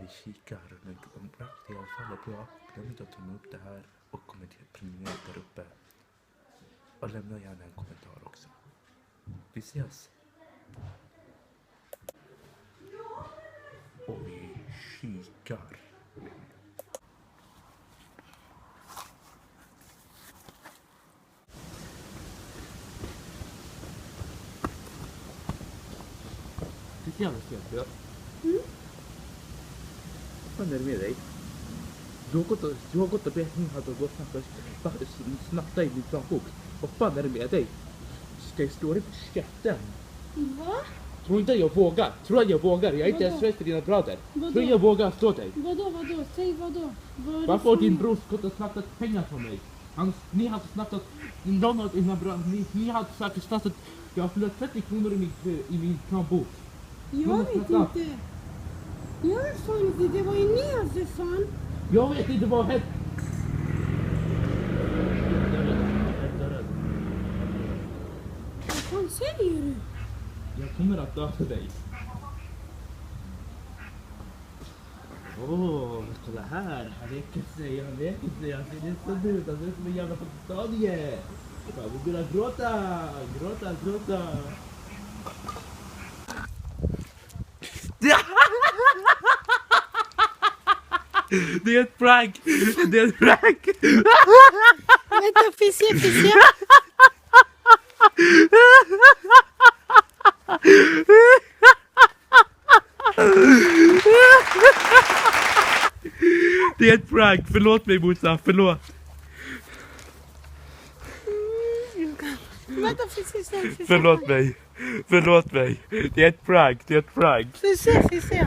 vi kikar. Men om rakt i alla fall är bra, glöm inte att ta upp det här och prenumerera där uppe. Och lämna gärna en kommentar också. Vi ses! Och vi kikar. Det är jävla stelt. Vad är det med dig? Du har gått och bett min hade gått snabbt i din plånbok. Vad fan är det med dig? Ska jag slå dig på käften? Va? Tror inte jag vågar? Tror att jag vågar? Jag är inte ens rädd för dina bröder. Tror jag vågar slå dig? Vadå? Säg vadå? Varför har din bror gått och snattat pengar från mig? Ni har snattat... Någon av dina bröder... Ni har säkert snattat... Jag har förlorat 30 kronor i min plånbok. Jag vet inte. Jag vet fan inte. Det var ju ni för fan. Jag vet inte vad hänt. Vad fan säger du? Jag kommer att döda dig. Kolla här. Han leker sig. Han ser nästan ut. Han ser ut som en jävla pakistanier. Vi börjar gråta. Det är ett prank. Vänta, fisse. Det är ett prank. Förlåt mig, Musa. Förlåt. Vänta, fisse. Förlåt mig. Det är ett prank. Fisse.